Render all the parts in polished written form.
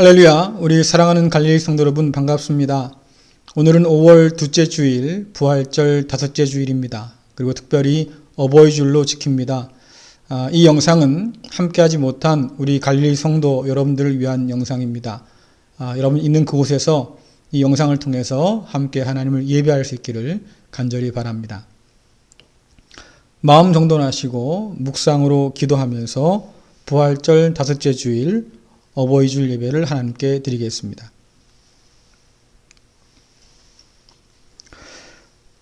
할렐루야, 우리 사랑하는 갈릴리 성도 여러분 반갑습니다. 오늘은 5월 둘째 주일, 부활절 다섯째 주일입니다. 그리고 특별히 어버이줄로 지킵니다. 이 영상은 함께하지 못한 우리 갈릴리 성도 여러분들을 위한 영상입니다. 여러분 있는 그곳에서 이 영상을 통해서 함께 하나님을 예배할 수 있기를 간절히 바랍니다. 마음 정돈하시고 묵상으로 기도하면서 부활절 다섯째 주일 어버이줄 예배를 하나님께 드리겠습니다.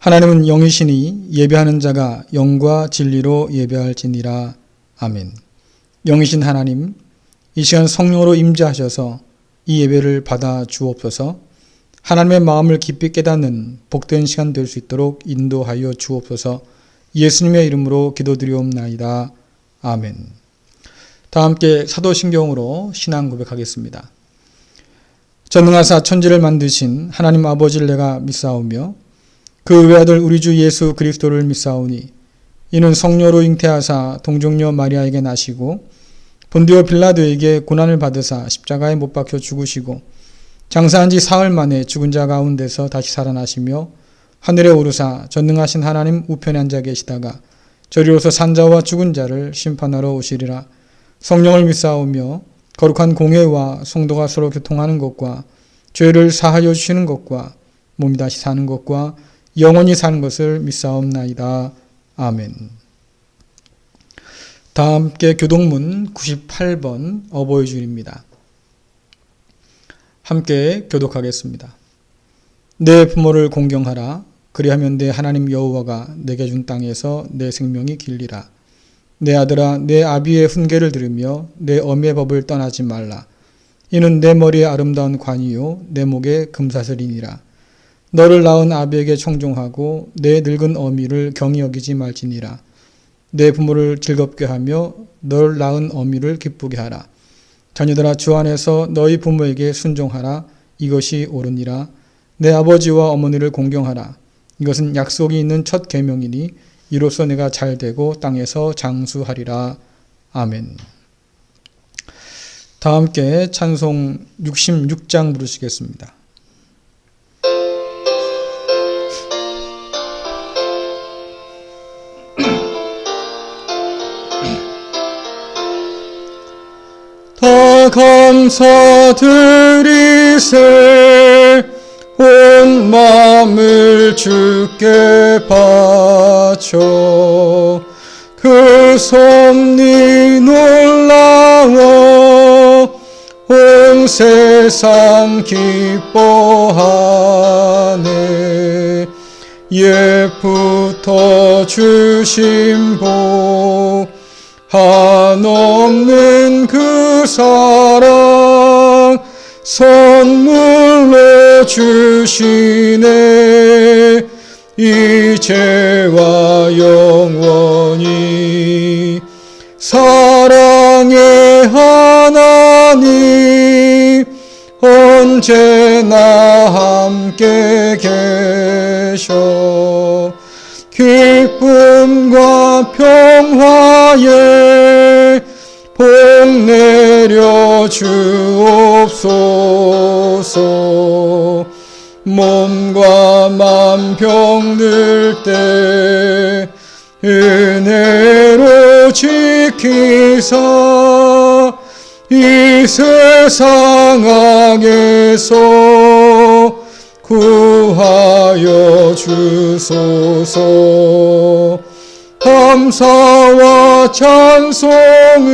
하나님은 영이시니 예배하는 자가 영과 진리로 예배할지니라. 아멘. 영이신 하나님, 이 시간 성령으로 임재하셔서 이 예배를 받아 주옵소서. 하나님의 마음을 깊이 깨닫는 복된 시간 될 수 있도록 인도하여 주옵소서. 예수님의 이름으로 기도드리옵나이다. 아멘. 다 함께 사도신경으로 신앙 고백하겠습니다. 전능하사 천지를 만드신 하나님 아버지를 내가 믿사오며 그 외아들 우리 주 예수 그리스도를 믿사오니 이는 성령으로 잉태하사 동정녀 마리아에게 나시고 본디오 빌라도에게 고난을 받으사 십자가에 못 박혀 죽으시고 장사한 지 사흘 만에 죽은 자 가운데서 다시 살아나시며 하늘에 오르사 전능하신 하나님 우편에 앉아 계시다가 저리로서 산자와 죽은 자를 심판하러 오시리라. 성령을 믿사오며 거룩한 공회와 성도가 서로 교통하는 것과 죄를 사하여 주시는 것과 몸이 다시 사는 것과 영원히 사는 것을 믿사옵나이다. 아멘. 다 함께 교독문 98번 어버이줄입니다. 함께 교독하겠습니다. 내 부모를 공경하라. 그리하면 내 하나님 여호와가 내게 준 땅에서 내 생명이 길리라. 내 아들아, 내 아비의 훈계를 들으며 내 어미의 법을 떠나지 말라. 이는 내 머리에 아름다운 관이요 내 목에 금사슬이니라. 너를 낳은 아비에게 청종하고 내 늙은 어미를 경히 여기지 말지니라. 내 부모를 즐겁게 하며 너를 낳은 어미를 기쁘게 하라. 자녀들아, 주 안에서 너희 부모에게 순종하라. 이것이 옳으니라. 내 아버지와 어머니를 공경하라. 이것은 약속이 있는 첫 계명이니 이로써 내가 잘되고 땅에서 장수하리라. 아멘. 다 함께 찬송 66장 부르시겠습니다. 다 감사드리세 온 마음을 주께 바쳐 그 섭리 놀라워 온 세상 기뻐하네. 옛부터 주신 복 한없는 그 사랑 선물로 주시네. 이제와 영원히 사랑의 하나님 언제나 함께 계셔. 기쁨과 평화에 복 내려 주옵소서. 몸과 맘 병들 때 은혜로 지키사 이 세상 악에서 구하여 주소서. 감사와 찬송을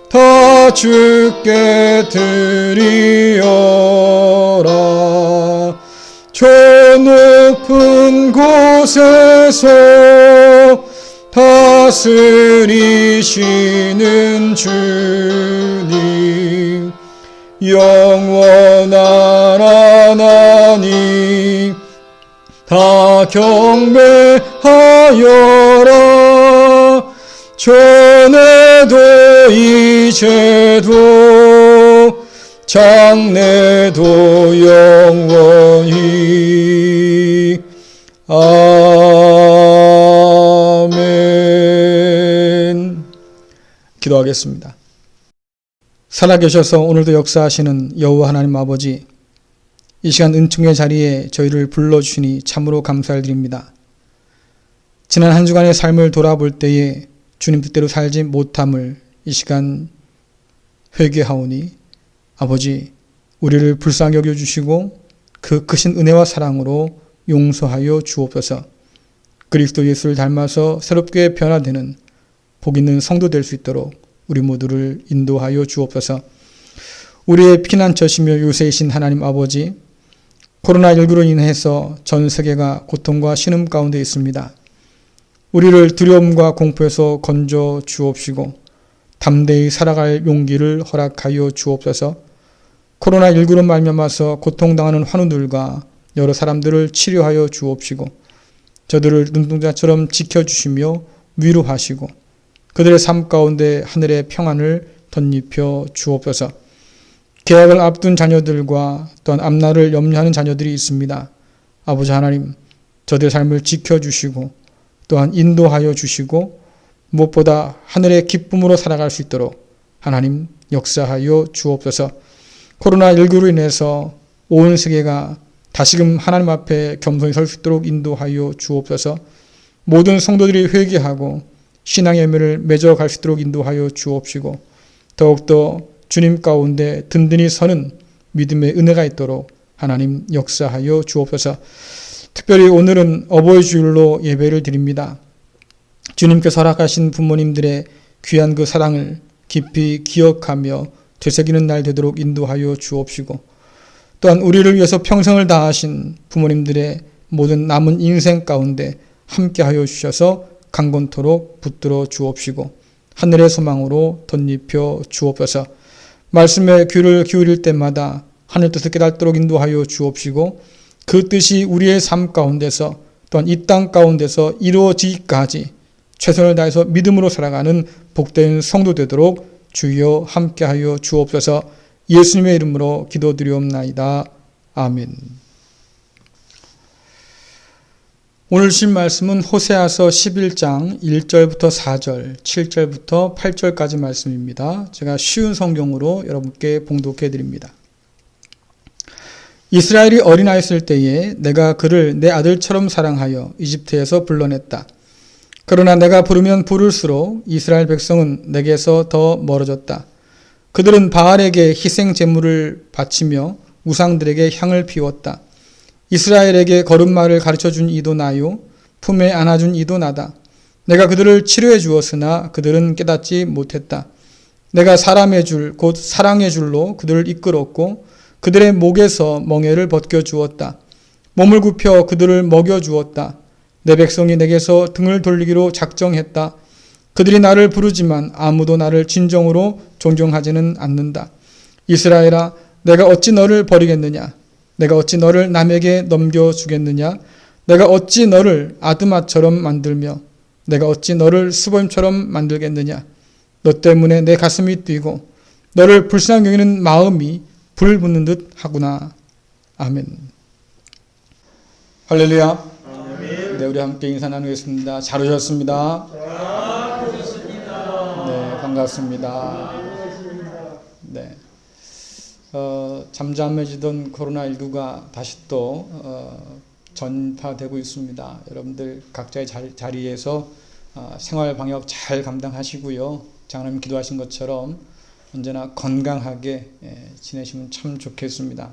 다 주께 드리어라. 저 높은 곳에서 다스리시는 주님 영원한 하나님 다 경배하여라. 전에도 이제도 장래도 영원히. 아멘. 기도하겠습니다. 살아계셔서 오늘도 역사하시는 여호와 하나님 아버지, 이 시간 은총의 자리에 저희를 불러주시니 참으로 감사를 드립니다. 지난 한 주간의 삶을 돌아볼 때에 주님 뜻대로 살지 못함을 이 시간 회개하오니 아버지, 우리를 불쌍히 여겨주시고 그 크신 은혜와 사랑으로 용서하여 주옵소서. 그리스도 예수를 닮아서 새롭게 변화되는 복 있는 성도 될 수 있도록 우리 모두를 인도하여 주옵소서. 우리의 피난처시며 요새이신 하나님 아버지, 코로나19로 인해서 전 세계가 고통과 신음 가운데 있습니다. 우리를 두려움과 공포에서 건져 주옵시고 담대히 살아갈 용기를 허락하여 주옵소서. 코로나19로 말미암아서 고통당하는 환우들과 여러 사람들을 치료하여 주옵시고 저들을 눈동자처럼 지켜주시며 위로하시고 그들의 삶 가운데 하늘의 평안을 덧입혀 주옵소서. 계약을 앞둔 자녀들과 또한 앞날을 염려하는 자녀들이 있습니다. 아버지 하나님, 저들의 삶을 지켜주시고 또한 인도하여 주시고 무엇보다 하늘의 기쁨으로 살아갈 수 있도록 하나님 역사하여 주옵소서. 코로나19로 인해서 온 세계가 다시금 하나님 앞에 겸손히 설 수 있도록 인도하여 주옵소서. 모든 성도들이 회개하고 신앙의 열매를 맺어갈 수 있도록 인도하여 주옵시고 더욱더 주님 가운데 든든히 서는 믿음의 은혜가 있도록 하나님 역사하여 주옵소서. 특별히 오늘은 어버이 주일로 예배를 드립니다. 주님께서 허락하신 부모님들의 귀한 그 사랑을 깊이 기억하며 되새기는 날 되도록 인도하여 주옵시고 또한 우리를 위해서 평생을 다하신 부모님들의 모든 남은 인생 가운데 함께하여 주셔서 강건토록 붙들어 주옵시고 하늘의 소망으로 덧입혀 주옵소서. 말씀에 귀를 기울일 때마다 하늘 뜻을 깨닫도록 인도하여 주옵시고 그 뜻이 우리의 삶 가운데서 또한 이 땅 가운데서 이루어지기까지 최선을 다해서 믿음으로 살아가는 복된 성도 되도록 주여 함께하여 주옵소서. 예수님의 이름으로 기도드리옵나이다. 아멘. 오늘 주신 말씀은 호세아서 11장 1절부터 4절, 7절부터 8절까지 말씀입니다. 제가 쉬운 성경으로 여러분께 봉독해 드립니다. 이스라엘이 어린아이였을 때에 내가 그를 내 아들처럼 사랑하여 이집트에서 불러냈다. 그러나 내가 부르면 부를수록 이스라엘 백성은 내게서 더 멀어졌다. 그들은 바알에게 희생 제물을 바치며 우상들에게 향을 피웠다. 이스라엘에게 걸음마를 가르쳐준 이도 나요. 품에 안아준 이도 나다. 내가 그들을 치료해 주었으나 그들은 깨닫지 못했다. 내가 사람의 줄, 곧 사랑의 줄로 그들을 이끌었고 그들의 목에서 멍에를 벗겨 주었다. 몸을 굽혀 그들을 먹여 주었다. 내 백성이 내게서 등을 돌리기로 작정했다. 그들이 나를 부르지만 아무도 나를 진정으로 존경하지는 않는다. 이스라엘아, 내가 어찌 너를 버리겠느냐? 내가 어찌 너를 남에게 넘겨주겠느냐? 내가 어찌 너를 아드마처럼 만들며 내가 어찌 너를 수범처럼 만들겠느냐? 너 때문에 내 가슴이 뛰고 너를 불쌍히 여기는 마음이 불붙는 듯 하구나. 아멘. 할렐루야. 아멘. 네, 우리 함께 인사 나누겠습니다. 잘 오셨습니다. 네, 반갑습니다. 네. 잠잠해지던 코로나19가 다시 또 전파되고 있습니다. 여러분들 각자의 자리에서 생활 방역 잘 감당하시고요. 장로님 기도하신 것처럼 언제나 건강하게 지내시면 참 좋겠습니다.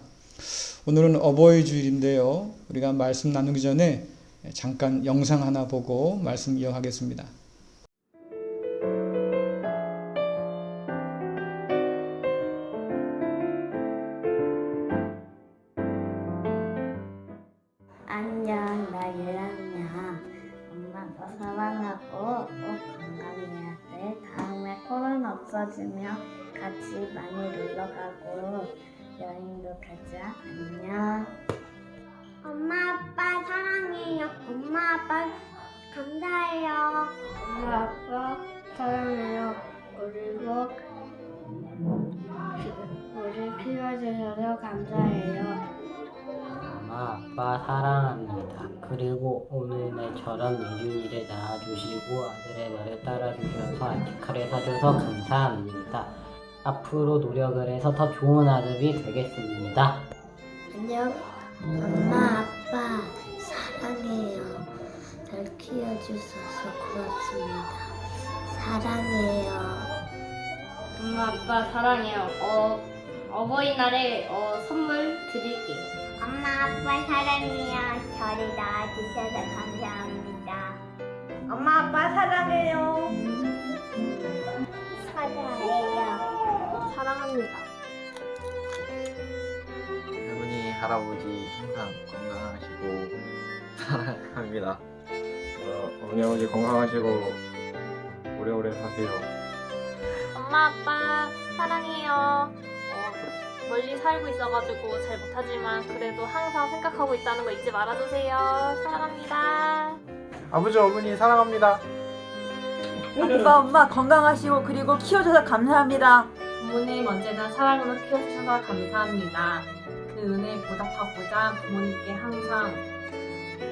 오늘은 어버이 주일인데요. 우리가 말씀 나누기 전에 잠깐 영상 하나 보고 말씀 이어가겠습니다. 안녕, 나 유랑이야. 엄마가 사랑하고 꼭 건강해야 돼. 다음에 코로나 없어지면 같이 많이 놀러 가고 여행도 가자. 안녕. 엄마, 아빠 사랑해요. 엄마, 아빠 감사해요. 엄마, 아빠 사랑해요. 그리고 우리 키워주셔서 감사해요. 엄마, 아빠 사랑합니다. 그리고 오늘 내처럼 예준이를 낳아주시고 아들의 말을 따라주셔서 아티카를 사줘서 감사합니다. 앞으로 노력을 해서 더 좋은 아들이 되겠습니다. 안녕. 엄마, 아빠, 사랑해요. 잘 키워주셔서 고맙습니다. 사랑해요. 엄마 아빠 사랑해요. 어버이날에 선물 드릴게요. 엄마, 아빠 사랑해요. 저를 낳아주셔서 감사합니다. 엄마 아빠 사랑해요. 사랑해요. 사랑합니다. 할머니, 할아버지 항상 건강하시고 사랑합니다. 어머니, 아버지 건강하시고 오래오래 사세요. 엄마 아빠 사랑해요. 멀리 살고 있어가지고 잘 못하지만 그래도 항상 생각하고 있다는 거 잊지 말아주세요. 사랑합니다. 아버지, 어머니 사랑합니다. 아빠, 엄마 건강하시고 그리고 키워줘서 감사합니다. 부모님 언제나 사랑으로 키워주셔서 감사합니다. 그 은혜 보답하고자 부모님께 항상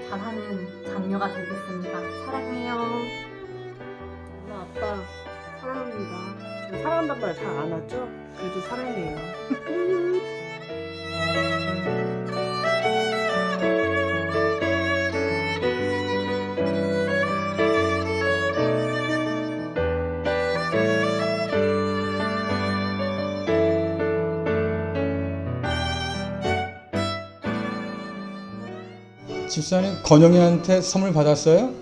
잘하는 장녀가 되겠습니다. 사랑해요. 엄마 아빠 사랑합니다. 제가 사랑한다는 말 잘 안 하죠? 그래도 사랑해요. 집사님 건영이한테 선물 받았어요?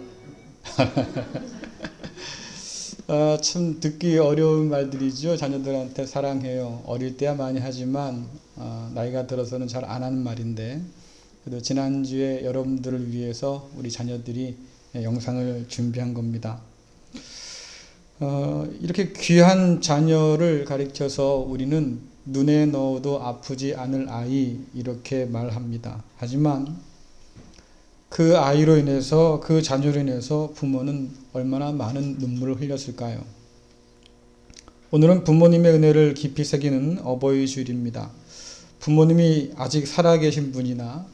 참 듣기 어려운 말들이죠. 자녀들한테 사랑해요. 어릴 때야 많이 하지만 나이가 들어서는 잘 안 하는 말인데, 그래도 지난주에 여러분들을 위해서 우리 자녀들이 영상을 준비한 겁니다. 이렇게 귀한 자녀를 가리켜서 우리는 눈에 넣어도 아프지 않을 아이 이렇게 말합니다. 하지만 그 아이로 인해서, 그 자녀로 인해서 부모는 얼마나 많은 눈물을 흘렸을까요? 오늘은 부모님의 은혜를 깊이 새기는 어버이 주일입니다. 부모님이 아직 살아계신 분이나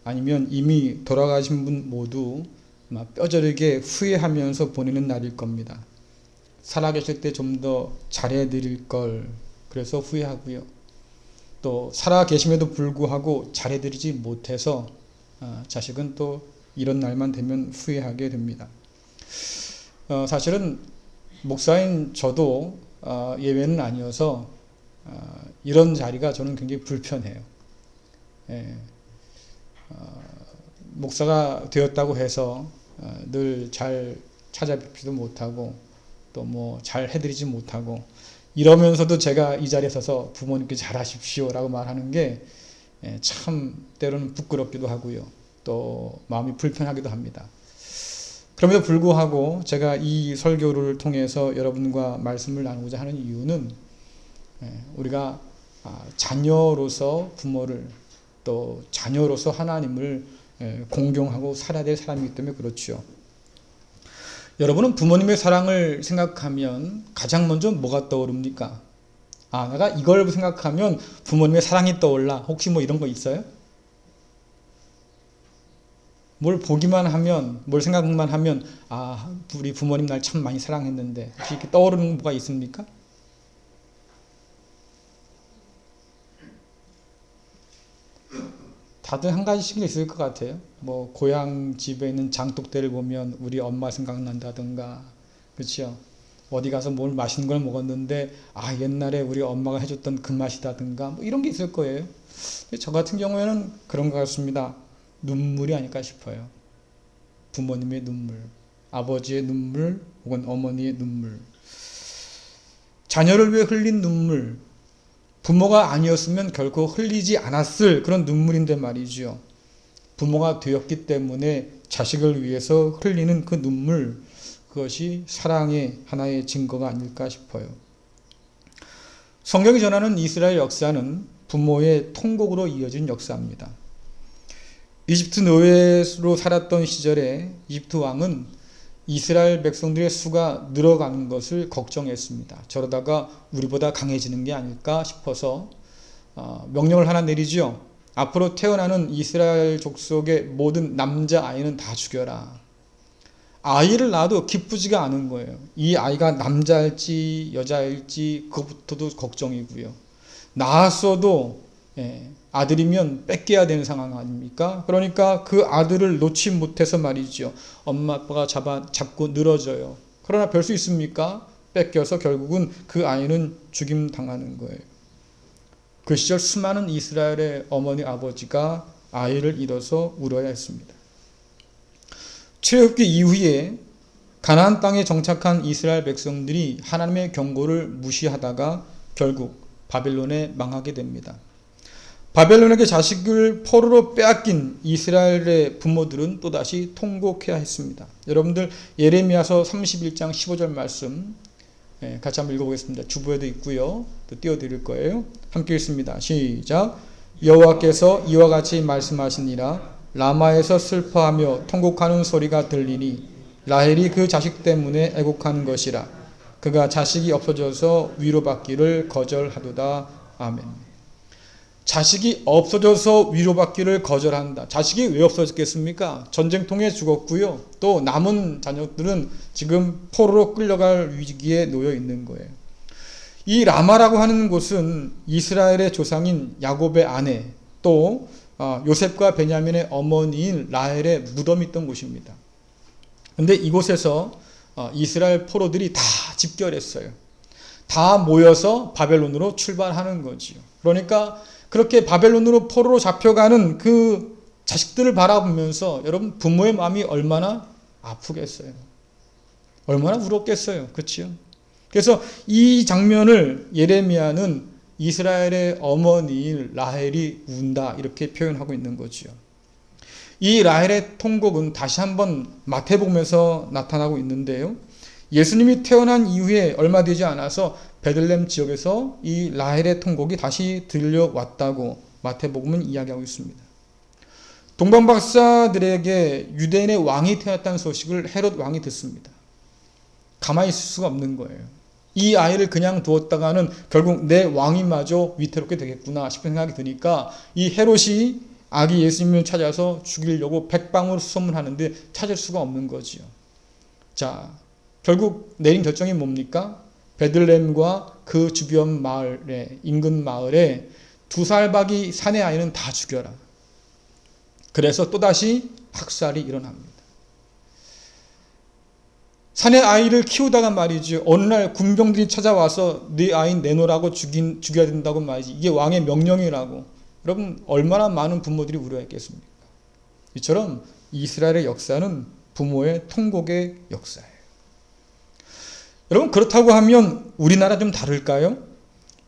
아니면 이미 돌아가신 분 모두 아마 뼈저리게 후회하면서 보내는 날일 겁니다. 살아계실 때 좀 더 잘해드릴 걸, 그래서 후회하고요. 또 살아계심에도 불구하고 잘해드리지 못해서 자식은 또 이런 날만 되면 후회하게 됩니다. 사실은 목사인 저도 예외는 아니어서 이런 자리가 저는 굉장히 불편해요. 목사가 되었다고 해서 늘 잘 찾아뵙지도 못하고 또 뭐 잘 해드리지 못하고 이러면서도 제가 이 자리에 서서 부모님께 잘하십시오 라고 말하는 게 참 때로는 부끄럽기도 하고요. 또 마음이 불편하기도 합니다. 그럼에도 불구하고 제가 이 설교를 통해서 여러분과 말씀을 나누고자 하는 이유는 우리가 자녀로서 부모를, 또 자녀로서 하나님을 공경하고 살아야 될 사람이기 때문에 그렇죠. 여러분은 부모님의 사랑을 생각하면 가장 먼저 뭐가 떠오릅니까? 내가 이걸 생각하면 부모님의 사랑이 떠올라. 혹시 뭐 이런 거 있어요? 뭘 보기만 하면, 뭘 생각만 하면 우리 부모님 날 참 많이 사랑했는데, 혹시 이렇게 떠오르는 뭐가 있습니까? 다들 한 가지씩은 있을 것 같아요. 뭐 고향 집에 있는 장독대를 보면 우리 엄마 생각난다든가, 그렇죠? 어디 가서 뭘 맛있는 걸 먹었는데 옛날에 우리 엄마가 해줬던 그 맛이다든가, 뭐 이런 게 있을 거예요. 저 같은 경우에는 그런 것 같습니다. 눈물이 아닐까 싶어요. 부모님의 눈물, 아버지의 눈물, 혹은 어머니의 눈물, 자녀를 위해 흘린 눈물, 부모가 아니었으면 결코 흘리지 않았을 그런 눈물인데 말이죠. 부모가 되었기 때문에 자식을 위해서 흘리는 그 눈물, 그것이 사랑의 하나의 증거가 아닐까 싶어요. 성경이 전하는 이스라엘 역사는 부모의 통곡으로 이어진 역사입니다. 이집트 노예로 살았던 시절에 이집트 왕은 이스라엘 백성들의 수가 늘어가는 것을 걱정했습니다. 저러다가 우리보다 강해지는 게 아닐까 싶어서 명령을 하나 내리죠. 앞으로 태어나는 이스라엘 족속의 모든 남자 아이는 다 죽여라. 아이를 낳아도 기쁘지가 않은 거예요. 이 아이가 남자일지 여자일지 그것부터도 걱정이고요. 낳았어도 아들이면 뺏겨야 되는 상황 아닙니까? 그러니까 그 아들을 놓지 못해서 말이죠. 엄마 아빠가 잡고 늘어져요. 그러나 별 수 있습니까? 뺏겨서 결국은 그 아이는 죽임 당하는 거예요. 그 시절 수많은 이스라엘의 어머니 아버지가 아이를 잃어서 울어야 했습니다. 출애굽기 이후에 가나안 땅에 정착한 이스라엘 백성들이 하나님의 경고를 무시하다가 결국 바벨론에 망하게 됩니다. 바벨론에게 자식을 포로로 빼앗긴 이스라엘의 부모들은 또다시 통곡해야 했습니다. 여러분들 예레미야서 31장 15절 말씀 같이 한번 읽어보겠습니다. 주부에도 있고요. 또 띄워드릴 거예요. 함께 읽습니다. 시작. 여호와께서 이와 같이 말씀하시니라. 라마에서 슬퍼하며 통곡하는 소리가 들리니 라헬이 그 자식 때문에 애곡하는 것이라. 그가 자식이 없어져서 위로받기를 거절하도다. 아멘. 자식이 없어져서 위로받기를 거절한다. 자식이 왜 없어졌겠습니까? 전쟁통에 죽었고요. 또 남은 자녀들은 지금 포로로 끌려갈 위기에 놓여 있는 거예요. 이 라마라고 하는 곳은 이스라엘의 조상인 야곱의 아내 또 요셉과 베냐민의 어머니인 라헬의 무덤이 있던 곳입니다. 근데 이곳에서 이스라엘 포로들이 다 집결했어요. 다 모여서 바벨론으로 출발하는 거지요. 그러니까 그렇게 바벨론으로 포로로 잡혀가는 그 자식들을 바라보면서 여러분 부모의 마음이 얼마나 아프겠어요. 얼마나 울었겠어요. 그렇죠? 그래서 이 장면을 예레미야는 이스라엘의 어머니인 라헬이 운다 이렇게 표현하고 있는 거지요. 이 라헬의 통곡은 다시 한번 마태복음에서 나타나고 있는데요. 예수님이 태어난 이후에 얼마 되지 않아서 베들레헴 지역에서 이 라헬의 통곡이 다시 들려왔다고 마태복음은 이야기하고 있습니다. 동방박사들에게 유대인의 왕이 태어났다는 소식을 헤롯 왕이 듣습니다. 가만히 있을 수가 없는 거예요. 이 아이를 그냥 두었다가는 결국 내 왕이마저 위태롭게 되겠구나 싶은 생각이 드니까 이 헤롯이 아기 예수님을 찾아서 죽이려고 백방으로 수소문하는데 찾을 수가 없는 거지요. 자, 결국 내린 결정이 뭡니까? 베들레헴과 그 주변 마을에 인근 마을에 2살박이 사내 아이는 다 죽여라. 그래서 또다시 학살이 일어납니다. 사내 아이를 키우다가 말이죠. 어느 날 군병들이 찾아와서 네 아이 내놓으라고 죽여야 된다고 말이지. 이게 왕의 명령이라고. 여러분 얼마나 많은 부모들이 우려했겠습니까? 이처럼 이스라엘의 역사는 부모의 통곡의 역사예요. 여러분 그렇다고 하면 우리나라 좀 다를까요?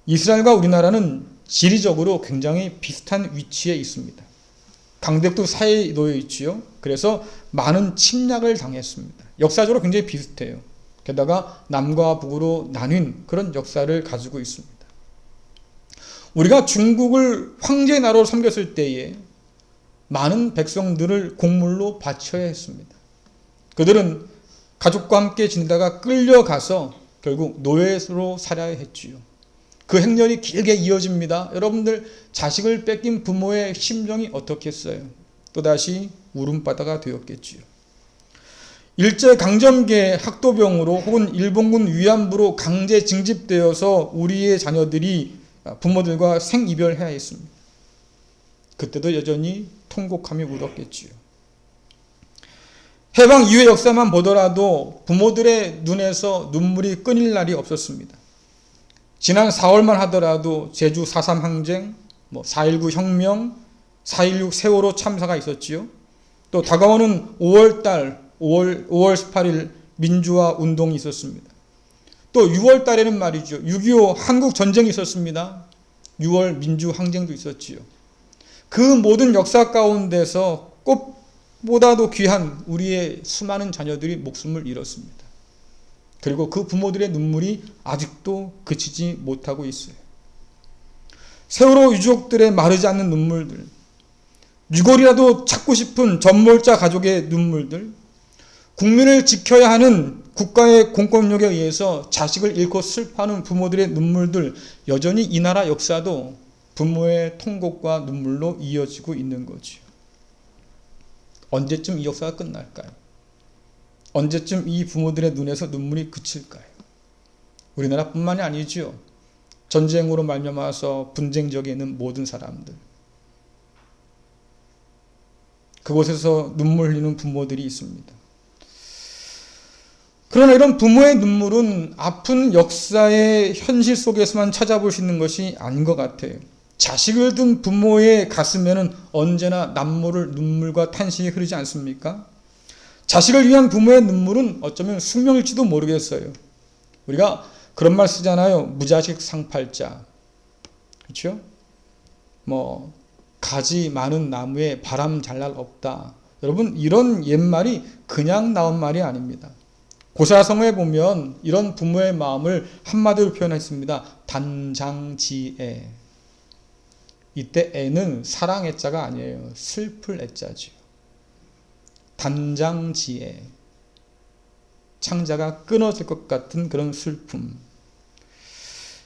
이스라엘과 우리나라는 지리적으로 굉장히 비슷한 위치에 있습니다. 강대국도 사이에 놓여 있지요. 그래서 많은 침략을 당했습니다. 역사적으로 굉장히 비슷해요. 게다가 남과 북으로 나뉜 그런 역사를 가지고 있습니다. 우리가 중국을 황제 나라로 섬겼을 때에 많은 백성들을 곡물로 바쳐야 했습니다. 그들은 가족과 함께 지내다가 끌려가서 결국 노예로 살아야 했지요. 그 행렬이 길게 이어집니다. 여러분들 자식을 뺏긴 부모의 심정이 어떻겠어요? 또다시 울음바다가 되었겠지요. 일제강점기의 학도병으로 혹은 일본군 위안부로 강제 징집되어서 우리의 자녀들이 부모들과 생이별해야 했습니다. 그때도 여전히 통곡하며 울었겠지요. 해방 이후의 역사만 보더라도 부모들의 눈에서 눈물이 끊일 날이 없었습니다. 지난 4월만 하더라도 제주 4.3 항쟁, 4.19 혁명, 4.16 세월호 참사가 있었지요. 또 다가오는 5월 18일 민주화 운동이 있었습니다. 또 6월 달에는 말이죠. 6.25 한국 전쟁이 있었습니다. 6월 민주 항쟁도 있었지요. 그 모든 역사 가운데서 꽃보다도 귀한 우리의 수많은 자녀들이 목숨을 잃었습니다. 그리고 그 부모들의 눈물이 아직도 그치지 못하고 있어요. 세월호 유족들의 마르지 않는 눈물들, 6월이라도 찾고 싶은 전몰자 가족의 눈물들, 국민을 지켜야 하는 국가의 공권력에 의해서 자식을 잃고 슬퍼하는 부모들의 눈물들, 여전히 이 나라 역사도 부모의 통곡과 눈물로 이어지고 있는 거죠. 언제쯤 이 역사가 끝날까요? 언제쯤 이 부모들의 눈에서 눈물이 그칠까요? 우리나라뿐만이 아니죠. 전쟁으로 말미암아서 분쟁 지역에 있는 모든 사람들, 그곳에서 눈물 흘리는 부모들이 있습니다. 그러나 이런 부모의 눈물은 아픈 역사의 현실 속에서만 찾아볼 수 있는 것이 아닌 것 같아요. 자식을 둔 부모의 가슴에는 언제나 남모를 눈물과 탄식이 흐르지 않습니까? 자식을 위한 부모의 눈물은 어쩌면 숙명일지도 모르겠어요. 우리가 그런 말 쓰잖아요. 무자식 상팔자. 그렇죠? 가지 많은 나무에 바람 잘 날 없다. 여러분, 이런 옛말이 그냥 나온 말이 아닙니다. 고사성어에 보면 이런 부모의 마음을 한마디로 표현했습니다. 단장지애. 이때 애는 사랑 애자가 아니에요. 슬플 애자죠. 단장지애. 창자가 끊어질 것 같은 그런 슬픔.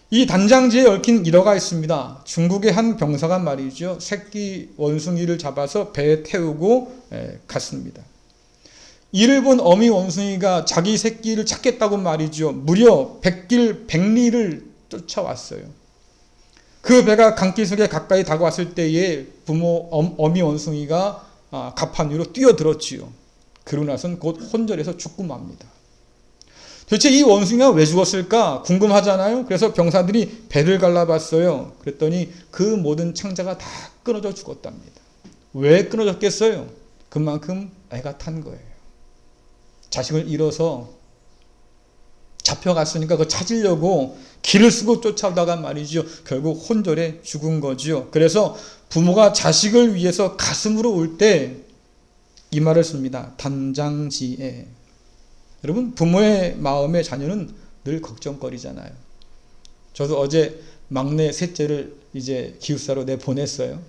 이 단장지에 얽힌 일화가 있습니다. 중국의 한 병사가 말이죠. 새끼 원숭이를 잡아서 배에 태우고 갔습니다. 이를 본 어미 원숭이가 자기 새끼를 찾겠다고 말이죠. 무려 100길 100리를 쫓아왔어요. 그 배가 강길석에 가까이 다가왔을 때에 어미 원숭이가 갑판 위로 뛰어들었지요. 그러고 나서는 곧 혼절해서 죽고 맙니다. 도대체 이 원숭이가 왜 죽었을까 궁금하잖아요. 그래서 병사들이 배를 갈라봤어요. 그랬더니 그 모든 창자가 다 끊어져 죽었답니다. 왜 끊어졌겠어요? 그만큼 애가 탄 거예요. 자식을 잃어서 잡혀갔으니까 그거 찾으려고 길을 쓰고 쫓아오다가 말이죠. 결국 혼절해 죽은 거죠. 그래서 부모가 자식을 위해서 가슴으로 울 때 이 말을 씁니다. 단장지애. 여러분, 부모의 마음에 자녀는 늘 걱정거리잖아요. 저도 어제 막내 셋째를 이제 기숙사로 내보냈어요.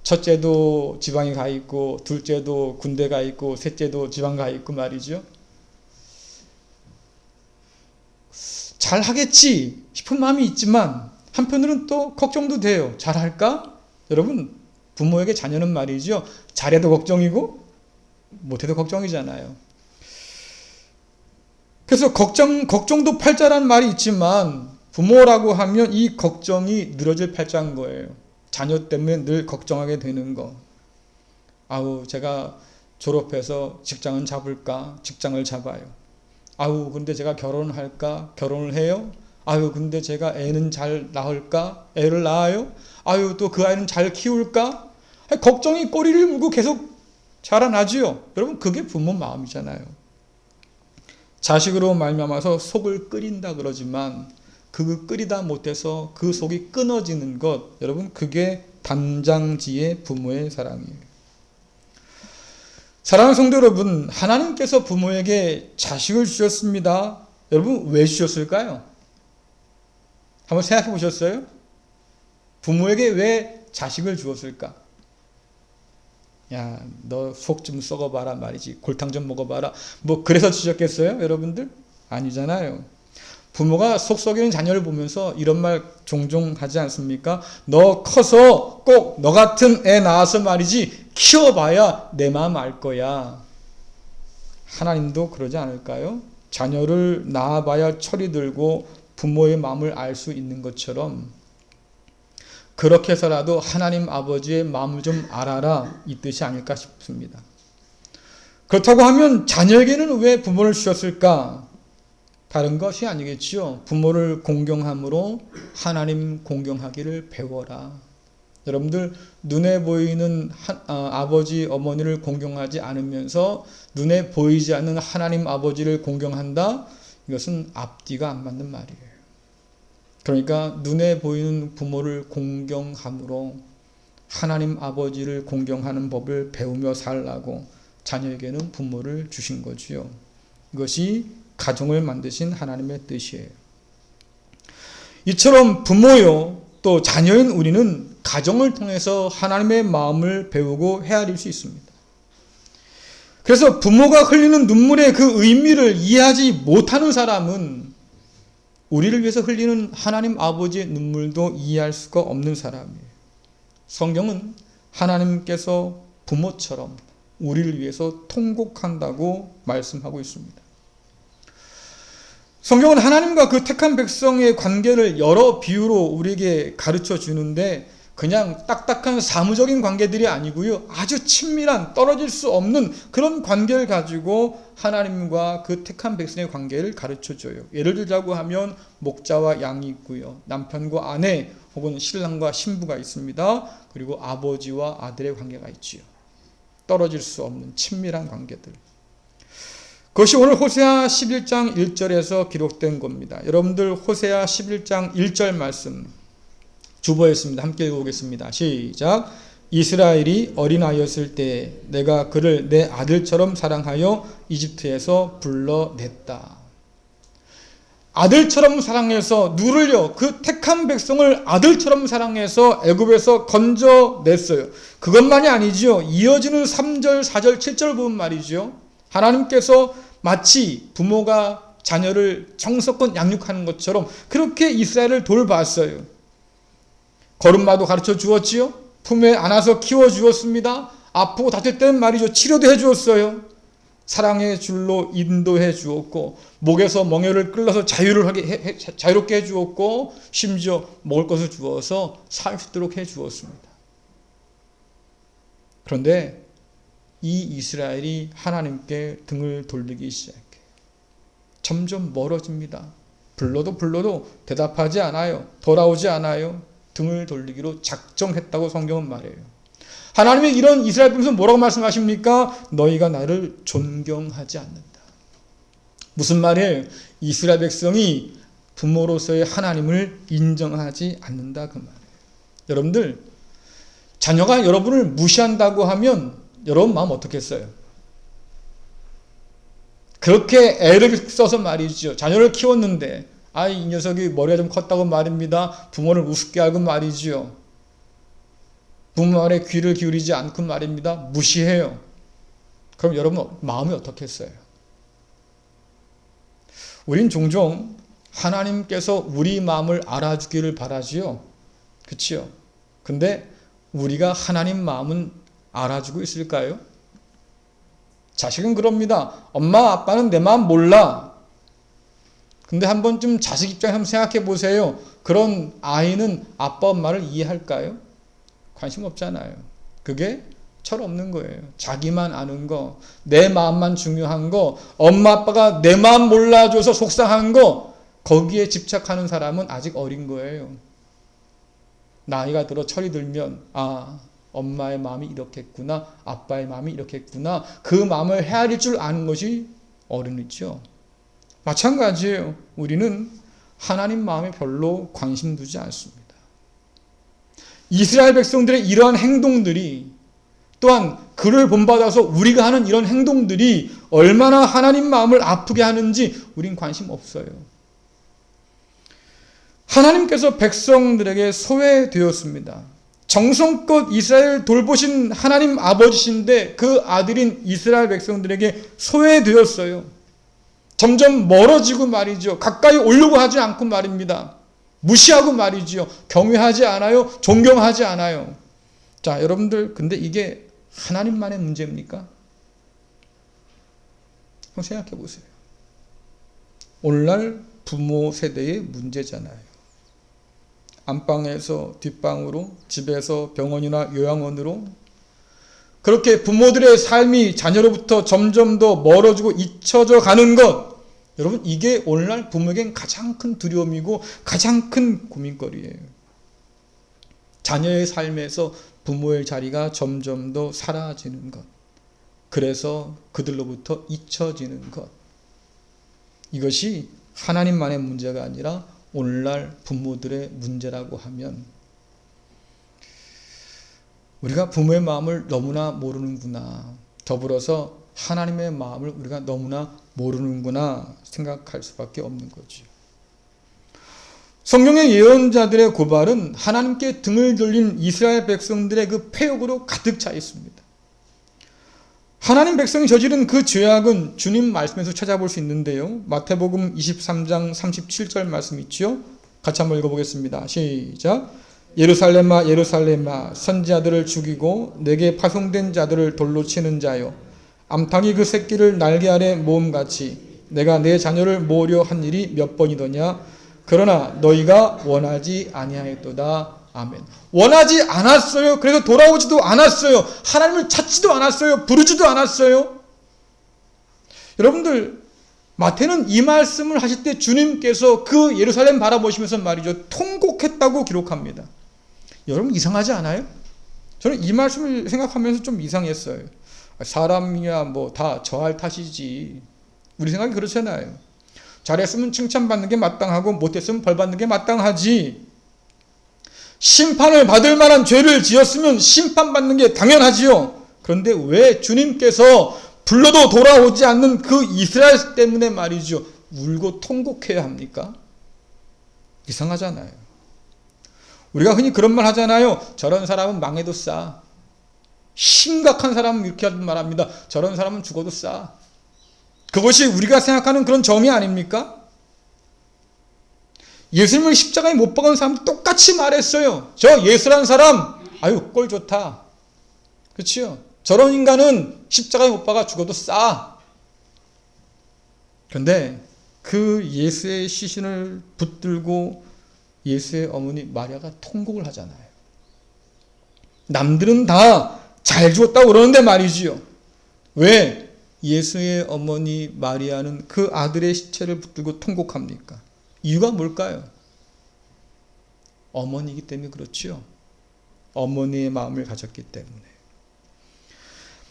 첫째도 지방에 가 있고, 둘째도 군대 가 있고, 셋째도 지방 가 있고 말이죠. 잘 하겠지 싶은 마음이 있지만 한편으로는 또 걱정도 돼요. 잘할까? 여러분, 부모에게 자녀는 말이죠. 잘해도 걱정이고 못해도 걱정이잖아요. 그래서 걱정도 팔자라는 말이 있지만 부모라고 하면 이 걱정이 늘어질 팔자인 거예요. 자녀 때문에 늘 걱정하게 되는 거. 아우, 제가 졸업해서 직장은 잡을까? 직장을 잡아요. 아우, 근데 제가 결혼을 할까? 결혼을 해요? 아유, 근데 제가 애는 잘 낳을까? 애를 낳아요? 아유, 또 그 아이는 잘 키울까? 걱정이 꼬리를 물고 계속 자라나지요. 여러분, 그게 부모 마음이잖아요. 자식으로 말미암아서 속을 끓인다 그러지만 그 끓이다 못해서 그 속이 끊어지는 것, 여러분, 그게 단장지의 부모의 사랑이에요. 사랑하는 성도 여러분, 하나님께서 부모에게 자식을 주셨습니다. 여러분, 왜 주셨을까요? 한번 생각해 보셨어요? 부모에게 왜 자식을 주었을까? 야, 너 속 좀 썩어봐라 말이지. 골탕 좀 먹어봐라. 그래서 주셨겠어요? 여러분들? 아니잖아요. 부모가 속 썩이는 자녀를 보면서 이런 말 종종 하지 않습니까? 너 커서 꼭 너 같은 애 낳아서 말이지. 키워봐야 내 마음 알 거야. 하나님도 그러지 않을까요? 자녀를 낳아봐야 철이 들고 부모의 마음을 알 수 있는 것처럼 그렇게 해서라도 하나님 아버지의 마음을 좀 알아라, 이 뜻이 아닐까 싶습니다. 그렇다고 하면 자녀에게는 왜 부모를 주셨을까? 다른 것이 아니겠지요. 부모를 공경함으로 하나님 공경하기를 배워라. 여러분들, 눈에 보이는 아버지, 어머니를 공경하지 않으면서 눈에 보이지 않는 하나님 아버지를 공경한다? 이것은 앞뒤가 안 맞는 말이에요. 그러니까 눈에 보이는 부모를 공경함으로 하나님 아버지를 공경하는 법을 배우며 살라고 자녀에게는 부모를 주신 거지요. 이것이 가정을 만드신 하나님의 뜻이에요. 이처럼 부모요, 또 자녀인 우리는 가정을 통해서 하나님의 마음을 배우고 헤아릴 수 있습니다. 그래서 부모가 흘리는 눈물의 그 의미를 이해하지 못하는 사람은 우리를 위해서 흘리는 하나님 아버지의 눈물도 이해할 수가 없는 사람이에요. 성경은 하나님께서 부모처럼 우리를 위해서 통곡한다고 말씀하고 있습니다. 성경은 하나님과 그 택한 백성의 관계를 여러 비유로 우리에게 가르쳐 주는데 그냥 딱딱한 사무적인 관계들이 아니고요. 아주 친밀한 떨어질 수 없는 그런 관계를 가지고 하나님과 그 택한 백성의 관계를 가르쳐 줘요. 예를 들자고 하면 목자와 양이 있고요. 남편과 아내 혹은 신랑과 신부가 있습니다. 그리고 아버지와 아들의 관계가 있지요. 떨어질 수 없는 친밀한 관계들. 그것이 오늘 호세아 11장 1절에서 기록된 겁니다. 여러분들 호세아 11장 1절 말씀 주보했습니다. 함께 읽어보겠습니다. 시작. 이스라엘이 어린아이였을 때 내가 그를 내 아들처럼 사랑하여 이집트에서 불러냈다. 아들처럼 사랑해서 누를요. 그 택한 백성을 아들처럼 사랑해서 애굽에서 건져냈어요. 그것만이 아니죠. 이어지는 3절, 4절, 7절 보면 말이죠. 하나님께서 마치 부모가 자녀를 정성껏 양육하는 것처럼 그렇게 이스라엘을 돌봤어요. 걸음마도 가르쳐 주었지요. 품에 안아서 키워 주었습니다. 아프고 다칠 때는 말이죠. 치료도 해 주었어요. 사랑의 줄로 인도해 주었고 목에서 멍에를 끌어서 자유롭게 해 주었고 심지어 먹을 것을 주어서 살 수 있도록 해 주었습니다. 그런데 이 이스라엘이 하나님께 등을 돌리기 시작해. 점점 멀어집니다. 불러도 대답하지 않아요. 돌아오지 않아요. 등을 돌리기로 작정했다고 성경은 말해요. 하나님이 이런 이스라엘 백성 뭐라고 말씀하십니까? 너희가 나를 존경하지 않는다. 무슨 말이에요? 이스라엘 백성이 부모로서의 하나님을 인정하지 않는다 그 말이에요. 여러분들 자녀가 여러분을 무시한다고 하면 여러분 마음 어떻겠어요? 그렇게 애를 써서 말이죠. 자녀를 키웠는데 이 녀석이 머리가 좀 컸다고 말입니다. 부모를 우습게 하고 말이죠. 부모 말에 귀를 기울이지 않고 말입니다. 무시해요. 그럼 여러분 마음이 어떻겠어요? 우린 종종 하나님께서 우리 마음을 알아주기를 바라지요. 그치요? 근데 우리가 하나님 마음은 알아주고 있을까요? 자식은 그럽니다. 엄마 아빠는 내 마음 몰라. 근데 한 번쯤 자식 입장에서 한번 생각해 보세요. 그런 아이는 아빠 엄마를 이해할까요? 관심 없잖아요. 그게 철없는 거예요. 자기만 아는 거, 내 마음만 중요한 거, 엄마 아빠가 내 마음 몰라줘서 속상한 거, 거기에 집착하는 사람은 아직 어린 거예요. 나이가 들어 철이 들면 엄마의 마음이 이렇겠구나, 아빠의 마음이 이렇겠구나, 그 마음을 헤아릴 줄 아는 것이 어른이죠. 마찬가지예요. 우리는 하나님 마음에 별로 관심 두지 않습니다. 이스라엘 백성들의 이러한 행동들이 또한 그를 본받아서 우리가 하는 이런 행동들이 얼마나 하나님 마음을 아프게 하는지 우린 관심 없어요. 하나님께서 백성들에게 소외되었습니다. 정성껏 이스라엘 돌보신 하나님 아버지신데 그 아들인 이스라엘 백성들에게 소외되었어요. 점점 멀어지고 말이죠. 가까이 오려고 하지 않고 말입니다. 무시하고 말이죠. 경외하지 않아요. 존경하지 않아요. 자, 여러분들 근데 이게 하나님만의 문제입니까? 한번 생각해 보세요. 오늘날 부모 세대의 문제잖아요. 안방에서 뒷방으로, 집에서 병원이나 요양원으로 그렇게 부모들의 삶이 자녀로부터 점점 더 멀어지고 잊혀져 가는 것, 여러분 이게 오늘날 부모에겐 가장 큰 두려움이고 가장 큰 고민거리예요. 자녀의 삶에서 부모의 자리가 점점 더 사라지는 것, 그래서 그들로부터 잊혀지는 것, 이것이 하나님만의 문제가 아니라 오늘날 부모들의 문제라고 하면 우리가 부모의 마음을 너무나 모르는구나, 더불어서 하나님의 마음을 우리가 너무나 모르는구나 생각할 수밖에 없는 거죠. 성경의 예언자들의 고발은 하나님께 등을 돌린 이스라엘 백성들의 그 패역으로 가득 차 있습니다. 하나님 백성이 저지른 그 죄악은 주님 말씀에서 찾아볼 수 있는데요. 마태복음 23장 37절 말씀 있죠. 같이 한번 읽어보겠습니다. 시작. 예루살렘아 예루살렘아 선지자들을 죽이고 내게 파송된 자들을 돌로 치는 자여 암탉이 그 새끼를 날개 아래 모음같이 내가 내 자녀를 모으려 한 일이 몇 번이더냐. 그러나 너희가 원하지 아니하였도다. 아멘. 원하지 않았어요. 그래서 돌아오지도 않았어요. 하나님을 찾지도 않았어요. 부르지도 않았어요. 여러분들, 마태는 이 말씀을 하실 때 주님께서 그 예루살렘 바라보시면서 말이죠, 통곡했다고 기록합니다. 여러분, 이상하지 않아요? 저는 이 말씀을 생각하면서 좀 이상했어요. 사람이야 뭐 다 저할 탓이지. 우리 생각이 그렇잖아요. 잘했으면 칭찬받는 게 마땅하고 못했으면 벌받는 게 마땅하지. 심판을 받을 만한 죄를 지었으면 심판받는 게 당연하지요. 그런데 왜 주님께서 불러도 돌아오지 않는 그 이스라엘 때문에 말이죠, 울고 통곡해야 합니까? 이상하잖아요. 우리가 흔히 그런 말 하잖아요. 저런 사람은 망해도 싸. 심각한 사람은 이렇게 말합니다. 저런 사람은 죽어도 싸. 그것이 우리가 생각하는 그런 점이 아닙니까? 예수님을 십자가에 못 박은 사람 똑같이 말했어요. 저 예수란 사람, 아유 꼴 좋다. 그렇죠? 저런 인간은 십자가에 못 박아 죽어도 싸. 그런데 그 예수의 시신을 붙들고 예수의 어머니 마리아가 통곡을 하잖아요. 남들은 다 잘 죽었다고 그러는데 말이지요. 왜 예수의 어머니 마리아는 그 아들의 시체를 붙들고 통곡합니까? 이유가 뭘까요? 어머니이기 때문에 그렇지요. 어머니의 마음을 가졌기 때문에.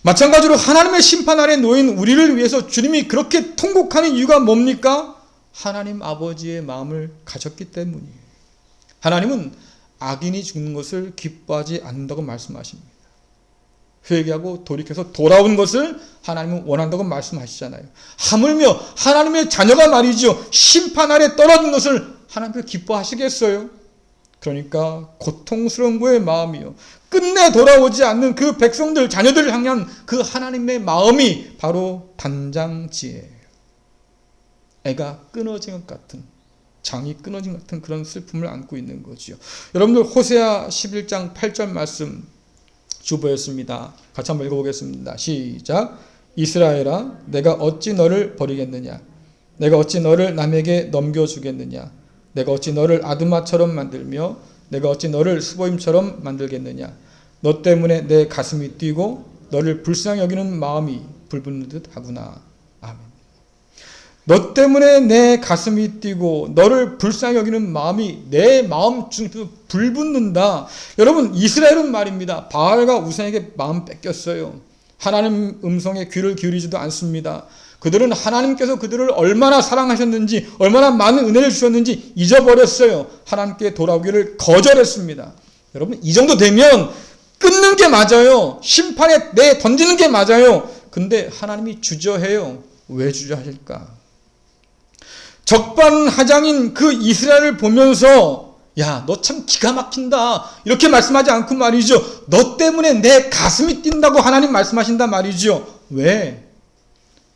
마찬가지로 하나님의 심판 아래 놓인 우리를 위해서 주님이 그렇게 통곡하는 이유가 뭡니까? 하나님 아버지의 마음을 가졌기 때문이에요. 하나님은 악인이 죽는 것을 기뻐하지 않는다고 말씀하십니다. 회개하고 돌이켜서 돌아온 것을 하나님은 원한다고 말씀하시잖아요. 하물며 하나님의 자녀가 말이죠, 심판 아래 떨어진 것을 하나님께서 기뻐하시겠어요? 그러니까 고통스러운 거의 마음이요, 끝내 돌아오지 않는 그 백성들, 자녀들을 향한 그 하나님의 마음이 바로 단장지예요. 애가 끊어진 것 같은, 장이 끊어진 것 같은 그런 슬픔을 안고 있는 거지요. 여러분들 호세아 11장 8절 말씀 주보였습니다. 같이 한번 읽어보겠습니다. 시작. 이스라엘아, 내가 어찌 너를 버리겠느냐? 내가 어찌 너를 남에게 넘겨주겠느냐? 내가 어찌 너를 아두마처럼 만들며 내가 어찌 너를 스보임처럼 만들겠느냐? 너 때문에 내 가슴이 뛰고 너를 불쌍히 여기는 마음이 불붙는 듯 하구나. 아멘. 너 때문에 내 가슴이 뛰고 너를 불쌍히 여기는 마음이 내 마음 중에서 불붙는다. 여러분, 이스라엘은 말입니다, 바알과 우상에게 마음 뺏겼어요. 하나님 음성에 귀를 기울이지도 않습니다. 그들은 하나님께서 그들을 얼마나 사랑하셨는지, 얼마나 많은 은혜를 주셨는지 잊어버렸어요. 하나님께 돌아오기를 거절했습니다. 여러분, 이 정도 되면 끊는 게 맞아요. 심판에 내 던지는 게 맞아요. 근데 하나님이 주저해요. 왜 주저하실까? 적반하장인 그 이스라엘을 보면서 야, 너 참 기가 막힌다, 이렇게 말씀하지 않고 말이죠, 너 때문에 내 가슴이 뛴다고 하나님 말씀하신다 말이죠. 왜?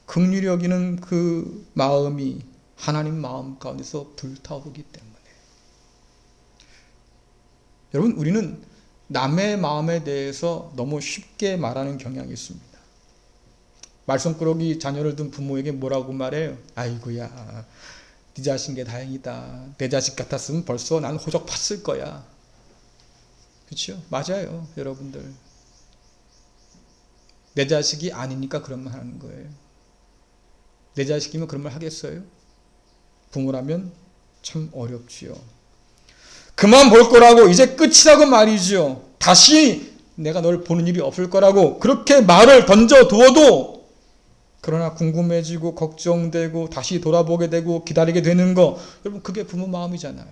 긍휼히 여기는 그 마음이 하나님 마음 가운데서 불타오르기 때문에. 여러분, 우리는 남의 마음에 대해서 너무 쉽게 말하는 경향이 있습니다. 말썽꾸러기 자녀를 둔 부모에게 뭐라고 말해요? 아이고야, 네 자식인 게 다행이다. 내 자식 같았으면 벌써 난 호적 팠을 거야. 그렇죠? 맞아요, 여러분들. 내 자식이 아니니까 그런 말 하는 거예요. 내 자식이면 그런 말 하겠어요? 부모라면 참 어렵지요. 그만 볼 거라고, 이제 끝이라고 말이죠. 다시 내가 널 보는 일이 없을 거라고 그렇게 말을 던져두어도, 그러나 궁금해지고 걱정되고 다시 돌아보게 되고 기다리게 되는 거, 여러분, 그게 부모 마음이잖아요.